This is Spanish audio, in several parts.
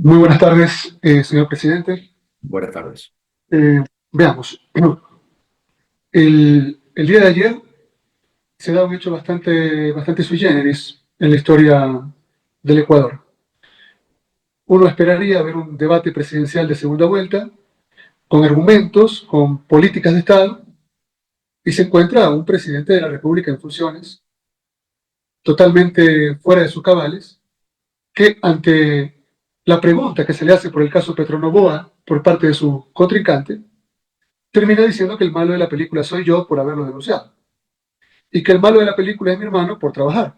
Muy buenas tardes, señor presidente. Buenas tardes. Veamos, el día de ayer se da un hecho bastante sui generis en la historia del Ecuador. Uno esperaría ver un debate presidencial de segunda vuelta, con argumentos, con políticas de Estado, y se encuentra un presidente de la República en funciones, totalmente fuera de sus cabales, que ante la pregunta que se le hace por el caso Petronovoa por parte de su contrincante, termina diciendo que el malo de la película soy yo por haberlo denunciado. Y que el malo de la película es mi hermano por trabajar.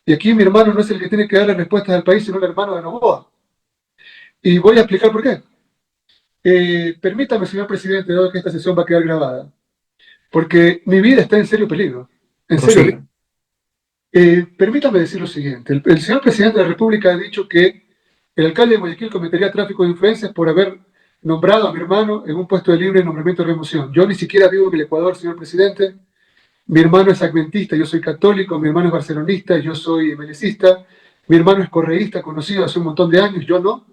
Y aquí mi hermano no es el que tiene que darle respuestas al país, sino el hermano de Novoa. Y voy a explicar por qué. Permítame, señor presidente, dado que esta sesión va a quedar grabada, porque mi vida está en serio peligro. En serio Prosiga. peligro. Permítame decir lo siguiente. El señor presidente de la República ha dicho que el alcalde de Guayaquil cometería tráfico de influencias por haber nombrado a mi hermano en un puesto de libre nombramiento de remoción. Yo ni siquiera vivo en el Ecuador, señor presidente. Mi hermano es adventista, yo soy católico, mi hermano es barcelonista, yo soy melecista, mi hermano es correísta, conocido hace un montón de años, yo no.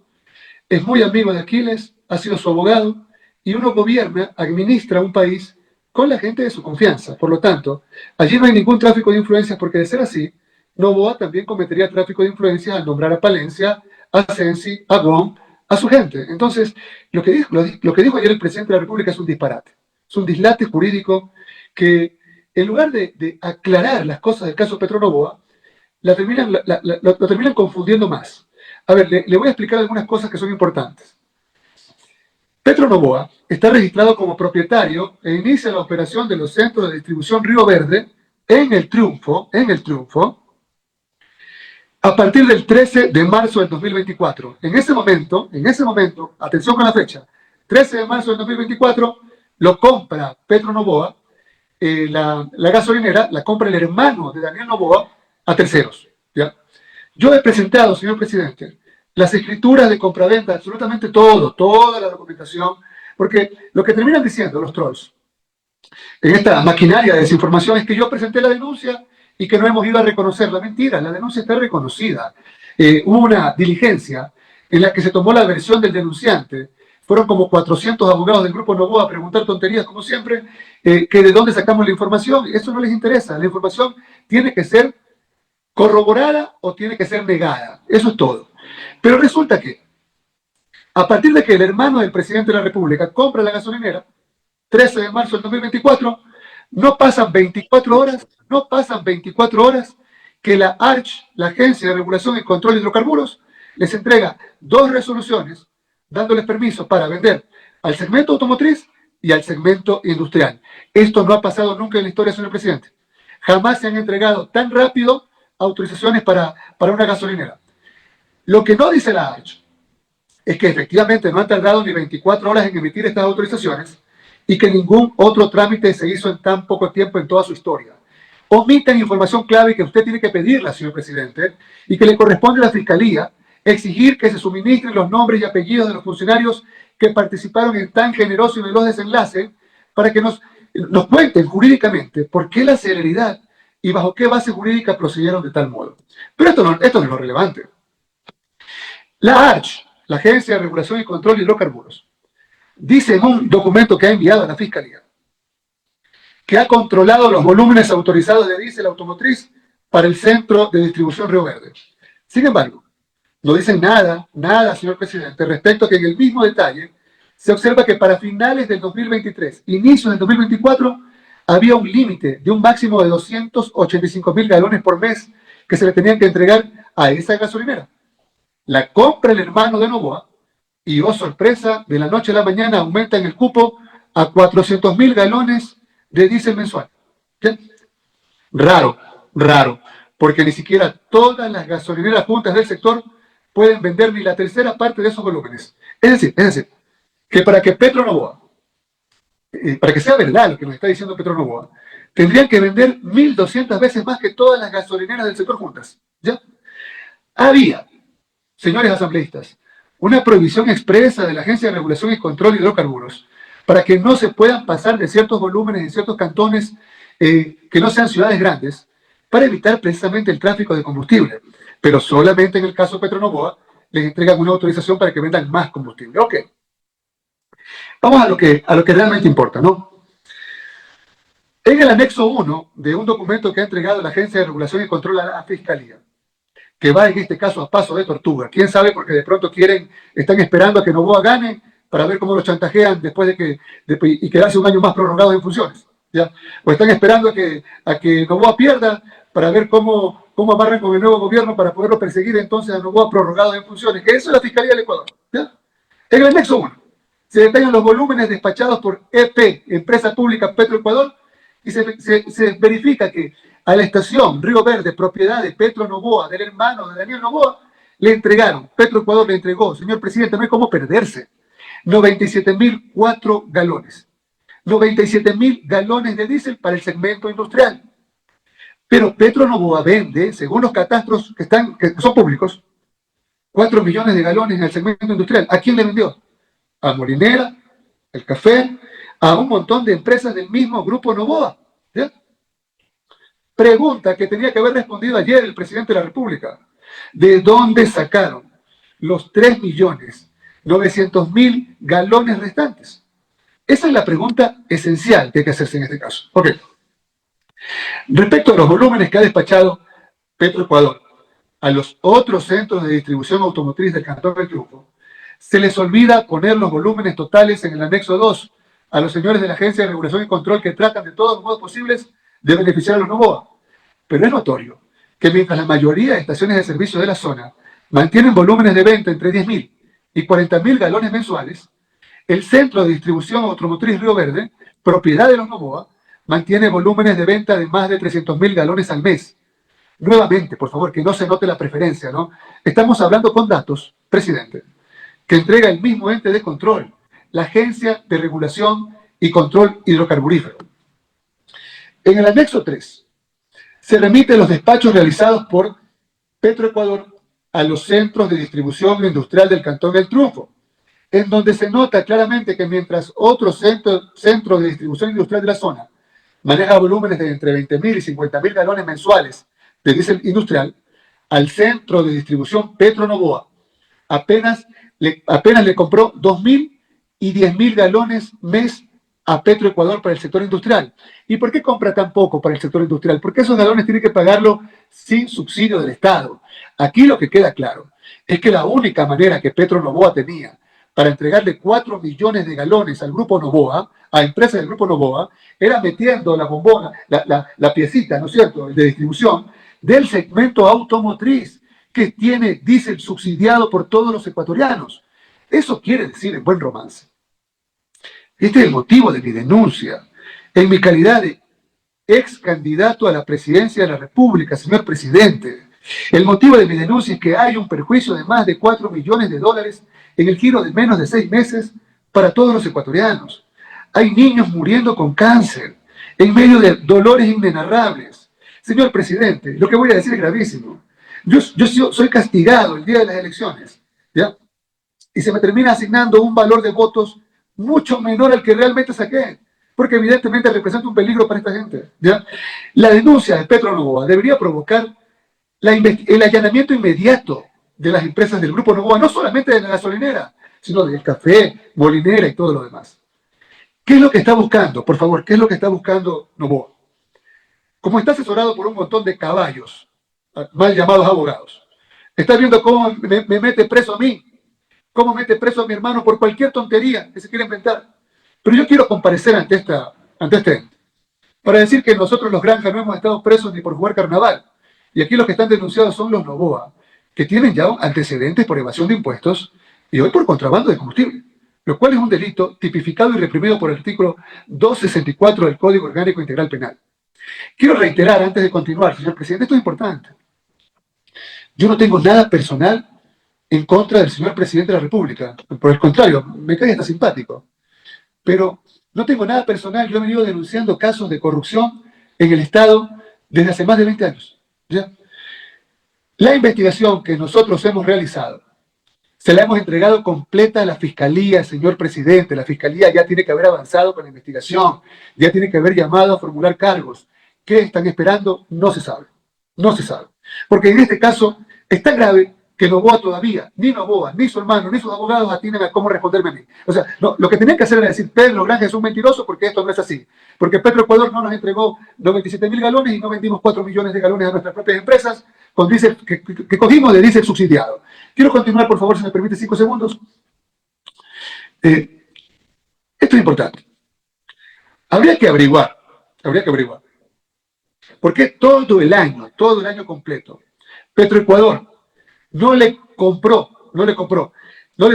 Es muy amigo de Aquiles, ha sido su abogado, y uno gobierna, administra un país con la gente de su confianza. Por lo tanto, allí no hay ningún tráfico de influencias, porque de ser así, Novoa también cometería tráfico de influencias al nombrar a Palencia, a Sensi, a Gon, a su gente. Entonces, lo que dijo ayer el presidente de la República es un disparate, es un dislate jurídico que, en lugar de aclarar las cosas del caso Petronovoa, lo terminan confundiendo más. A ver, le voy a explicar algunas cosas que son importantes. Petronovoa está registrado como propietario e inicia la operación de los centros de distribución Río Verde en el Triunfo, a partir del 13 de marzo del 2024. En ese momento, atención con la fecha, 13 de marzo del 2024, lo compra Petronovoa, la gasolinera, la compra el hermano de Daniel Noboa a terceros. ¿Ya? Yo he presentado, señor presidente, las escrituras de compraventa, absolutamente todo, toda la documentación, porque lo que terminan diciendo los trolls en esta maquinaria de desinformación es que yo presenté la denuncia y que no hemos ido a reconocerla. Mentira, la denuncia está reconocida. Hubo una diligencia en la que se tomó la versión del denunciante. Fueron como 400 abogados del Grupo Novoa a preguntar tonterías, como siempre, que de dónde sacamos la información. Eso no les interesa. La información tiene que ser corroborada o tiene que ser negada. Eso es todo. Pero resulta que, a partir de que el hermano del presidente de la República compra la gasolinera, 13 de marzo del 2024, no pasan 24 horas que la ARCH, la Agencia de Regulación y Control de Hidrocarburos, les entrega 2 resoluciones dándoles permiso para vender al segmento automotriz y al segmento industrial. Esto no ha pasado nunca en la historia, señor presidente. Jamás se han entregado tan rápido autorizaciones para una gasolinera. Lo que no dice la ARCH es que efectivamente no han tardado ni 24 horas en emitir estas autorizaciones y que ningún otro trámite se hizo en tan poco tiempo en toda su historia. Omiten información clave que usted tiene que pedirla, señor presidente, y que le corresponde a la Fiscalía exigir que se suministren los nombres y apellidos de los funcionarios que participaron en tan generoso y veloz desenlace para que nos cuenten jurídicamente por qué la celeridad y bajo qué base jurídica procedieron de tal modo. Pero esto no es lo relevante. La ARCH, la Agencia de Regulación y Control de Hidrocarburos, dice en un documento que ha enviado a la Fiscalía que ha controlado los volúmenes autorizados de diésel automotriz para el centro de distribución Río Verde. Sin embargo, no dicen nada, señor presidente, respecto a que en el mismo detalle se observa que para finales del 2023, inicio del 2024, había un límite de un máximo de 285.000 galones por mes que se le tenían que entregar a esa gasolinera. La compra el hermano de Novoa y, oh sorpresa, de la noche a la mañana aumentan el cupo a 400.000 galones de diésel mensual. ¿Qué? Raro, porque ni siquiera todas las gasolineras juntas del sector pueden vender ni la tercera parte de esos volúmenes. Es decir, que para que Petronovoa, para que sea verdad lo que nos está diciendo Petronovoa, tendrían que vender 1.200 veces más que todas las gasolineras del sector juntas. ¿Ya? Había, señores asambleístas, una prohibición expresa de la Agencia de Regulación y Control de Hidrocarburos para que no se puedan pasar de ciertos volúmenes en ciertos cantones que no sean ciudades grandes, para evitar precisamente el tráfico de combustible. Pero solamente en el caso Petronovoa les entregan una autorización para que vendan más combustible. Ok. Vamos a lo que realmente importa, ¿no? En el anexo 1 de un documento que ha entregado la Agencia de Regulación y Control a la Fiscalía, que va en este caso a paso de tortuga. ¿Quién sabe? Porque de pronto están esperando a que Noboa gane para ver cómo lo chantajean después y quedarse un año más prorrogado en funciones. ¿Ya? O están esperando a que Noboa pierda para ver cómo amarran con el nuevo gobierno para poderlo perseguir entonces a Noboa prorrogado en funciones. Que eso es la Fiscalía del Ecuador. ¿Ya? En el anexo 1 se detallan los volúmenes despachados por EP, Empresa Pública Petroecuador, y se verifica que a la estación Río Verde, propiedad de Petro Noboa, del hermano de Daniel Noboa, le entregaron, Petroecuador le entregó, señor presidente, no hay cómo perderse, 97.004 galones. 97.000 galones de diésel para el segmento industrial. Pero Petro Noboa vende, según los catastros que son públicos, 4 millones de galones en el segmento industrial. ¿A quién le vendió? A Molinera, el café, a un montón de empresas del mismo grupo Noboa. ¿Ya? Pregunta que tenía que haber respondido ayer el presidente de la República. ¿De dónde sacaron los 3.900.000 galones restantes? Esa es la pregunta esencial que hay que hacerse en este caso. Ok. Respecto a los volúmenes que ha despachado Petroecuador a los otros centros de distribución automotriz del Cantón del Triunfo, se les olvida poner los volúmenes totales en el anexo 2 a los señores de la Agencia de Regulación y Control que tratan de todos los modos posibles de beneficiar a los Noboa. Pero es notorio que mientras la mayoría de estaciones de servicio de la zona mantienen volúmenes de venta entre 10.000 y 40.000 galones mensuales, el Centro de Distribución Automotriz Río Verde, propiedad de los Noboa, mantiene volúmenes de venta de más de 300.000 galones al mes. Nuevamente, por favor, que no se note la preferencia, ¿no? Estamos hablando con datos, presidente, que entrega el mismo ente de control, la Agencia de Regulación y Control Hidrocarburífero. En el anexo 3, se remiten los despachos realizados por Petroecuador a los centros de distribución industrial del Cantón del Triunfo, en donde se nota claramente que mientras otros centros de distribución industrial de la zona maneja volúmenes de entre 20.000 y 50.000 galones mensuales de diésel industrial, al centro de distribución Petro Noboa apenas le compró 2.000 y 10.000 galones mes a Petroecuador para el sector industrial. ¿Y por qué compra tan poco para el sector industrial? Porque esos galones tienen que pagarlo sin subsidio del Estado. Aquí lo que queda claro es que la única manera que Petro Noboa tenía para entregarle 4 millones de galones al Grupo Noboa, a empresas del Grupo Noboa, era metiendo la bombona, la piecita, ¿no es cierto?, de distribución del segmento automotriz, que tiene diésel subsidiado por todos los ecuatorianos. Eso quiere decir, en buen romance, este es el motivo de mi denuncia. En mi calidad de ex candidato a la presidencia de la República, señor presidente, el motivo de mi denuncia es que hay un perjuicio de más de 4 millones de dólares en el giro de menos de 6 meses para todos los ecuatorianos. Hay niños muriendo con cáncer en medio de dolores inenarrables. Señor presidente, lo que voy a decir es gravísimo. Yo soy castigado el día de las elecciones, ¿ya? Y se me termina asignando un valor de votos mucho menor al que realmente saqué, porque evidentemente representa un peligro para esta gente, ¿ya? La denuncia de Petro Noboa debería provocar el allanamiento inmediato de las empresas del Grupo Noboa, no solamente de la gasolinera, sino del café, molinera y todo lo demás. ¿Qué es lo que está buscando? Por favor, ¿qué es lo que está buscando Noboa? Como está asesorado por un montón de caballos, mal llamados abogados, está viendo cómo me mete preso a mí, cómo mete preso a mi hermano por cualquier tontería que se quiera inventar. Pero yo quiero comparecer ante este ente para decir que nosotros los granjas no hemos estado presos ni por jugar carnaval. Y aquí los que están denunciados son los Noboa, que tienen ya antecedentes por evasión de impuestos y hoy por contrabando de combustible, lo cual es un delito tipificado y reprimido por el artículo 264 del Código Orgánico Integral Penal. Quiero reiterar antes de continuar, señor presidente, esto es importante. Yo no tengo nada personal en contra del señor presidente de la República. Por el contrario, me cae hasta simpático. Pero no tengo nada personal. Yo he venido denunciando casos de corrupción en el Estado desde hace más de 20 años. ¿Ya? La investigación que nosotros hemos realizado, se la hemos entregado completa a la Fiscalía, señor presidente. La Fiscalía ya tiene que haber avanzado con la investigación, ya tiene que haber llamado a formular cargos. ¿Qué están esperando? No se sabe. No se sabe. Porque en este caso es tan grave que Noboa todavía, ni Noboa, ni su hermano, ni sus abogados atienden a cómo responderme a mí. O sea, no, lo que tenían que hacer era decir, Pedro Granja es un mentiroso porque esto no es así. Porque Petroecuador no nos entregó 97.000 galones y no vendimos 4 millones de galones a nuestras propias empresas con diésel, que cogimos de diésel subsidiado. Quiero continuar, por favor, si me permite 5 segundos. Esto es importante. Habría que averiguar, por qué todo el año completo, Petroecuador no le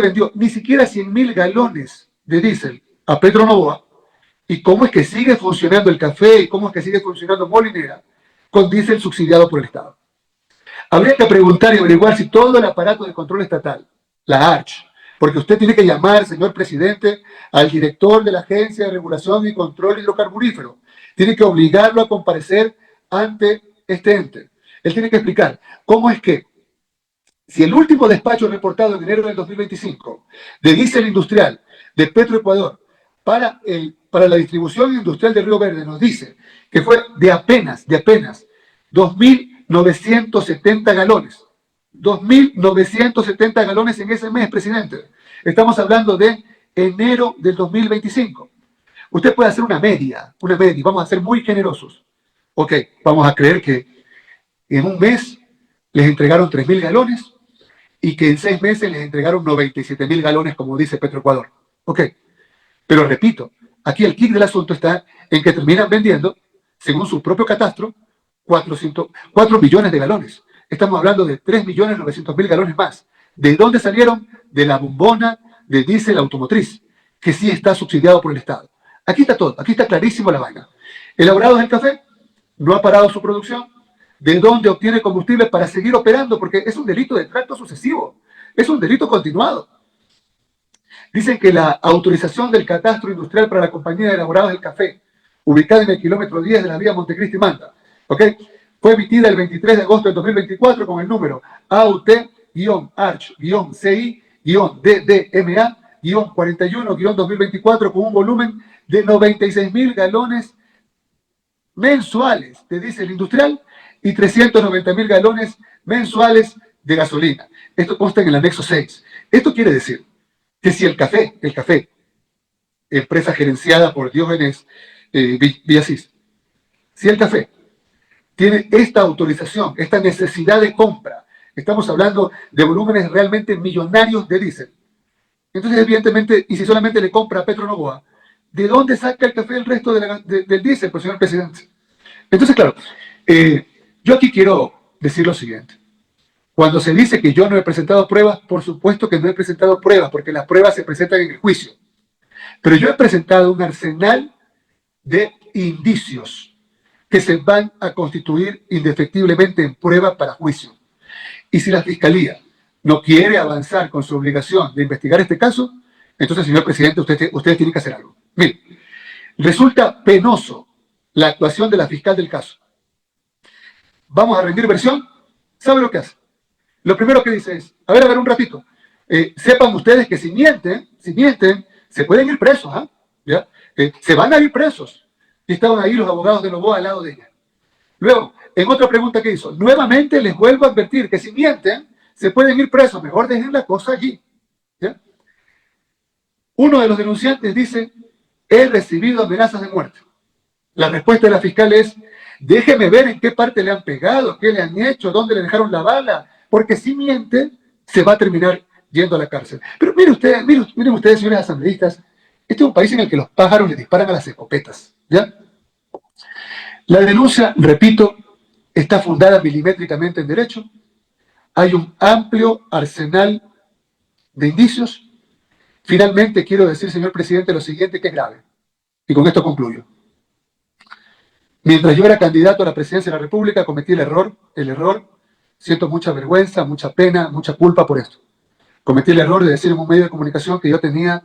vendió ni siquiera 100.000 galones de diésel a Petronovoa, y cómo es que sigue funcionando el café y cómo es que sigue funcionando Molinera con diésel subsidiado por el Estado. Habría que preguntar y averiguar si todo el aparato de control estatal, la ARCH, porque usted tiene que llamar, señor presidente, al director de la Agencia de Regulación y Control Hidrocarburífero. Tiene que obligarlo a comparecer ante este ente. Él tiene que explicar cómo es que, si el último despacho reportado en enero del 2025 de diésel industrial de Petroecuador para la distribución industrial de Río Verde nos dice que fue de apenas 2.970 galones. 2.970 galones en ese mes, presidente. Estamos hablando de enero del 2025. Usted puede hacer una media, vamos a ser muy generosos. Ok, vamos a creer que en un mes les entregaron 3.000 galones y que en 6 meses les entregaron 97.000 galones, como dice Petroecuador. Ok, pero repito, aquí el kit del asunto está en que terminan vendiendo, según su propio catastro, 4 millones de galones. Estamos hablando de 3.900.000 galones más. ¿De dónde salieron? De la bombona de diésel automotriz, que sí está subsidiado por el Estado. Aquí está todo, aquí está clarísimo la vaina. Elaborados del café, no ha parado su producción. ¿De dónde obtiene combustible para seguir operando? Porque es un delito de tracto sucesivo, es un delito continuado. Dicen que la autorización del catastro industrial para la compañía de elaborados del café, ubicada en el kilómetro 10 de la vía Montecristi Manta, ¿okay?, fue emitida el 23 de agosto del 2024 con el número AUT-ARCH-CI-DDMA-41-2024 con un volumen de 96.000 galones mensuales de diésel industrial y 390.000 galones mensuales de gasolina. Esto consta en el anexo 6. Esto quiere decir que si el café, empresa gerenciada por Diógenes Villasís, si el café tiene esta autorización, esta necesidad de compra, estamos hablando de volúmenes realmente millonarios de diésel, entonces evidentemente, y si solamente le compra a Petronovoa, ¿de dónde saca el café el resto del diésel, pues, señor presidente? Entonces, claro, yo aquí quiero decir lo siguiente. Cuando se dice que yo no he presentado pruebas, por supuesto que no he presentado pruebas, porque las pruebas se presentan en el juicio. Pero yo he presentado un arsenal de indicios que se van a constituir indefectiblemente en prueba para juicio. Y si la Fiscalía no quiere avanzar con su obligación de investigar este caso, entonces, señor presidente, ustedes tienen que hacer algo. Mire, resulta penoso la actuación de la fiscal del caso. Vamos a rendir versión. ¿Sabe lo que hace? Lo primero que dice es, a ver un ratito, sepan ustedes que si mienten, se pueden ir presos, ¿ah? ¿Ya? Se van a ir presos. Y estaban ahí los abogados de Noboa al lado de ella. Luego, en otra pregunta que hizo, nuevamente les vuelvo a advertir que si mienten, se pueden ir presos, mejor dejen la cosa allí. ¿Ya? Uno de los denunciantes dice, he recibido amenazas de muerte. La respuesta de la fiscal es, déjeme ver en qué parte le han pegado, qué le han hecho, dónde le dejaron la bala, porque si miente, se va a terminar yendo a la cárcel. Pero miren ustedes, señores asambleístas, este es un país en el que los pájaros le disparan a las escopetas, ¿ya? La denuncia, repito, está fundada milimétricamente en derecho. Hay un amplio arsenal de indicios. Finalmente, quiero decir, señor presidente, lo siguiente que es grave. Y con esto concluyo. Mientras yo era candidato a la presidencia de la República, cometí el error, siento mucha vergüenza, mucha pena, mucha culpa por esto. Cometí el error de decir en un medio de comunicación que yo tenía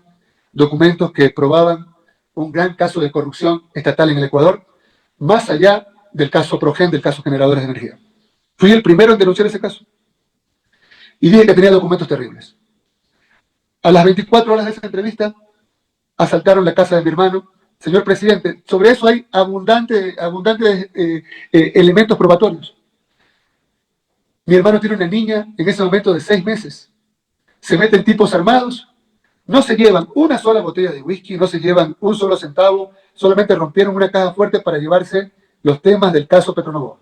documentos que probaban un gran caso de corrupción estatal en el Ecuador, más allá del caso Progen, del caso Generadores de Energía. Fui el primero en denunciar ese caso. Y dije que tenía documentos terribles. A las 24 horas de esa entrevista, asaltaron la casa de mi hermano. Señor presidente, sobre eso hay abundantes elementos probatorios. Mi hermano tiene una niña en ese momento de 6 meses. Se meten tipos armados, no se llevan una sola botella de whisky, no se llevan un solo centavo, solamente rompieron una caja fuerte para llevarse los temas del caso Petronovoa.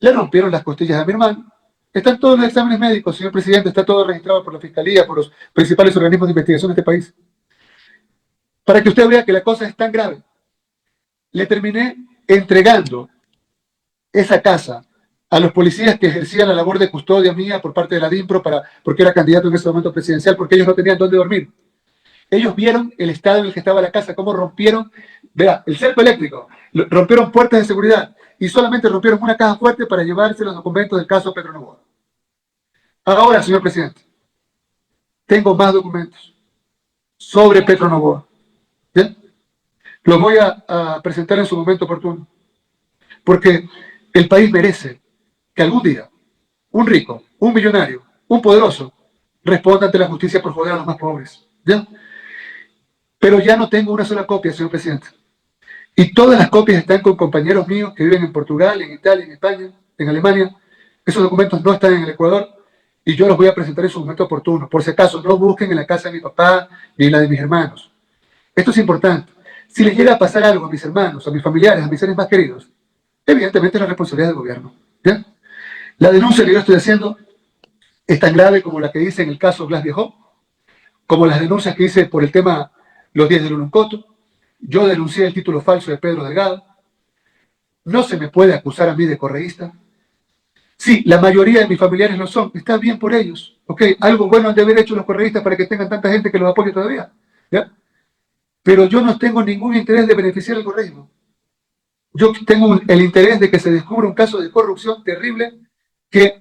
Le rompieron las costillas a mi hermano. Están todos los exámenes médicos, señor presidente, está todo registrado por la Fiscalía, por los principales organismos de investigación de este país. Para que usted vea que la cosa es tan grave, le terminé entregando esa casa a los policías que ejercían la labor de custodia mía por parte de la DIMPRO porque era candidato en ese momento presidencial, porque ellos no tenían dónde dormir. Ellos vieron el estado en el que estaba la casa, cómo rompieron, vea, el cerco eléctrico, rompieron puertas de seguridad y solamente rompieron una caja fuerte para llevarse los documentos del caso Petronovoa. Ahora, señor presidente, tengo más documentos sobre Petronovoa. ¿Bien? Los voy a presentar en su momento oportuno, porque el país merece que algún día un rico, un millonario, un poderoso responda ante la justicia por joder a los más pobres. ¿Ya? Pero ya no tengo una sola copia, señor presidente. Y todas las copias están con compañeros míos que viven en Portugal, en Italia, en España, en Alemania. Esos documentos no están en el Ecuador y yo los voy a presentar en su momento oportuno. Por si acaso, no busquen en la casa de mi papá ni en la de mis hermanos. Esto es importante. Si les llega a pasar algo a mis hermanos, a mis familiares, a mis seres más queridos, evidentemente es la responsabilidad del gobierno. ¿Ya? La denuncia que yo estoy haciendo es tan grave como la que hice en el caso Blas Viajó, como las denuncias que hice por el tema Los 10 del Uluncoto. Yo denuncié el título falso de Pedro Delgado. No se me puede acusar a mí de correísta. Sí, la mayoría de mis familiares lo son. Está bien por ellos. ¿Ok? Algo bueno han de haber hecho los correístas para que tengan tanta gente que los apoye todavía. ¿Ya? Pero yo no tengo ningún interés de beneficiar al correísmo. Yo tengo el interés de que se descubra un caso de corrupción terrible que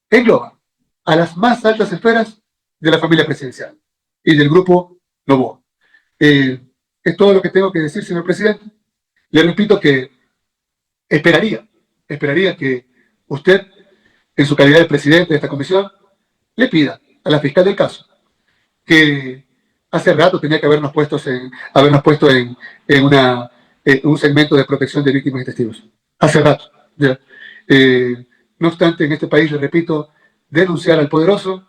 engloba a las más altas esferas de la familia presidencial y del grupo Novoa. Es todo lo que tengo que decir, señor presidente. Le repito que esperaría que usted, en su calidad de presidente de esta comisión, le pida a la fiscal del caso que hace rato tenía que habernos puesto en un segmento de protección de víctimas y testigos. Hace rato. ¿Ya? No obstante, en este país, le repito, denunciar al poderoso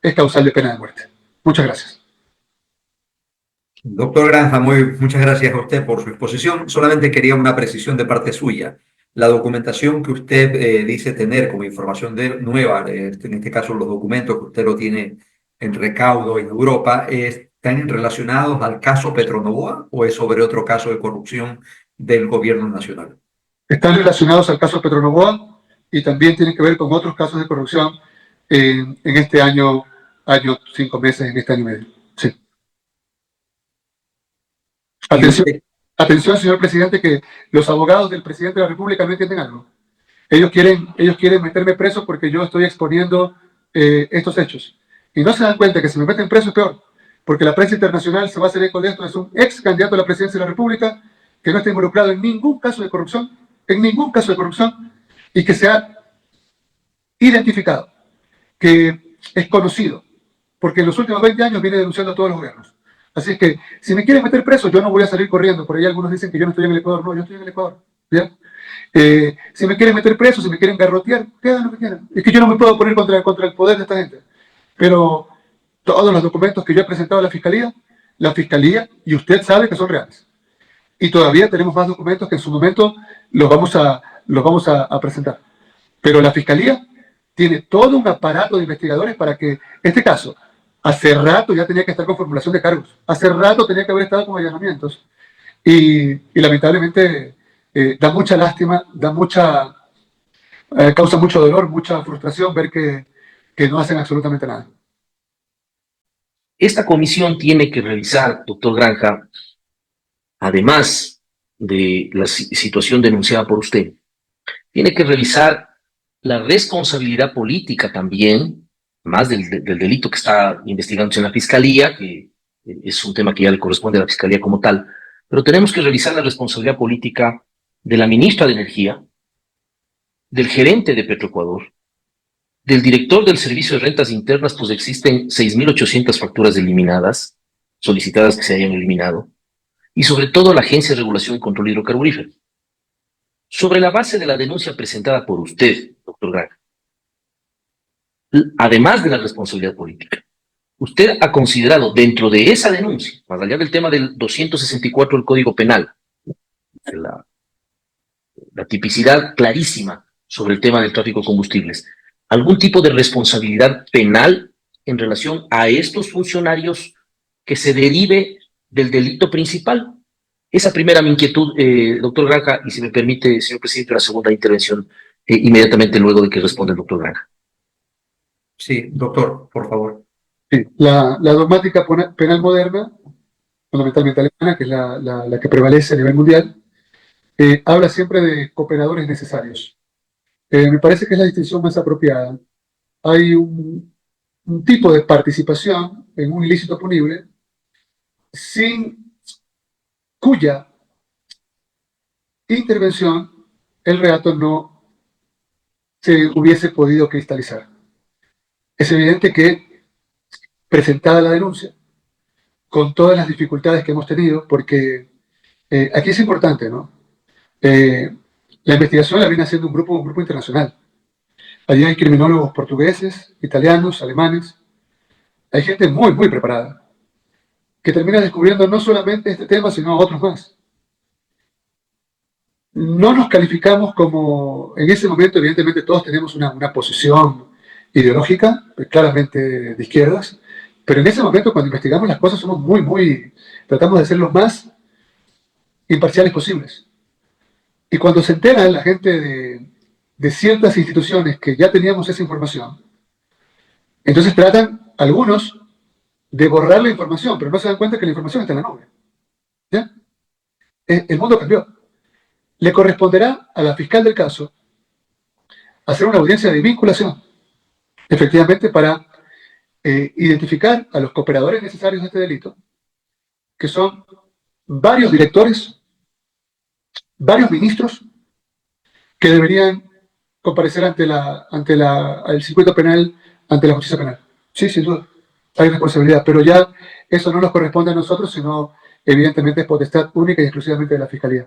es causal de pena de muerte. Muchas gracias. Doctor Granja, muchas gracias a usted por su exposición. Solamente quería una precisión de parte suya. La documentación que usted dice tener como información nueva, en este caso los documentos que usted lo tiene en recaudo en Europa, ¿están relacionados al caso Petronovoa o es sobre otro caso de corrupción del gobierno nacional? Están relacionados al caso Petronovoa y también tienen que ver con otros casos de corrupción en este año 5 meses, en este año y medio. Sí. Atención, señor presidente, que los abogados del presidente de la República no entienden algo. Ellos quieren meterme preso porque yo estoy exponiendo estos hechos. Y no se dan cuenta que si me meten preso es peor, porque la prensa internacional se va a hacer eco de esto. Es un ex candidato a la presidencia de la República que no está involucrado en ningún caso de corrupción, y que se ha identificado, que es conocido, porque en los últimos 20 años viene denunciando a todos los gobiernos. Así es que, si me quieren meter preso, yo no voy a salir corriendo. Por ahí algunos dicen que yo no estoy en el Ecuador. No, yo estoy en el Ecuador. ¿Bien? Si me quieren meter preso, si me quieren garrotear, que hagan lo que quieran. Es que yo no me puedo poner contra el poder de esta gente. Pero todos los documentos que yo he presentado a la Fiscalía, y usted sabe que son reales. Y todavía tenemos más documentos que en su momento los vamos a presentar. Pero la Fiscalía tiene todo un aparato de investigadores para que este caso, hace rato ya tenía que estar con formulación de cargos, hace rato tenía que haber estado con allanamientos, y lamentablemente da mucha lástima, causa mucho dolor, mucha frustración ver que no hacen absolutamente nada. Esta comisión tiene que revisar, doctor Granja, además de la situación denunciada por usted, tiene que revisar la responsabilidad política también, más del delito que está investigándose en la Fiscalía, que es un tema que ya le corresponde a la Fiscalía como tal, pero tenemos que revisar la responsabilidad política de la ministra de Energía, del gerente de Petroecuador, del director del Servicio de Rentas Internas, pues existen 6.800 facturas eliminadas, solicitadas que se hayan eliminado, y sobre todo la Agencia de Regulación y Control Hidrocarburífero. Sobre la base de la denuncia presentada por usted, doctor Granja, además de la responsabilidad política, ¿usted ha considerado dentro de esa denuncia, más allá del tema del 264 del Código Penal, la tipicidad clarísima sobre el tema del tráfico de combustibles, algún tipo de responsabilidad penal en relación a estos funcionarios que se derive del delito principal? Esa primera mi inquietud, doctor Granja, y si me permite, señor presidente, la segunda intervención inmediatamente luego de que responda el doctor Granja. Sí, doctor, por favor. Sí, la dogmática penal moderna, fundamentalmente alemana, que es la que prevalece a nivel mundial, habla siempre de cooperadores necesarios. Me parece que es la distinción más apropiada. Hay un tipo de participación en un ilícito punible cuya intervención el reato no se hubiese podido cristalizar. Es evidente que, presentada la denuncia, con todas las dificultades que hemos tenido, porque aquí es importante, ¿no? La investigación la viene haciendo un grupo internacional. Allí hay criminólogos portugueses, italianos, alemanes. Hay gente muy, muy preparada, que termina descubriendo no solamente este tema, sino otros más. No nos calificamos como, en ese momento, evidentemente todos tenemos una posición ideológica, claramente de izquierdas, pero en ese momento cuando investigamos las cosas somos tratamos de ser los más imparciales posibles. Y cuando se entera la gente de ciertas instituciones que ya teníamos esa información, entonces tratan algunos de borrar la información, pero no se dan cuenta que la información está en la nube. ¿Ya? El mundo cambió. Le corresponderá a la fiscal del caso hacer una audiencia de vinculación, efectivamente, para identificar a los cooperadores necesarios de este delito, que son varios directores, varios ministros, que deberían comparecer ante el circuito penal, ante la justicia penal. Sí, sin duda, hay responsabilidad, pero ya eso no nos corresponde a nosotros, sino evidentemente es potestad única y exclusivamente de la Fiscalía.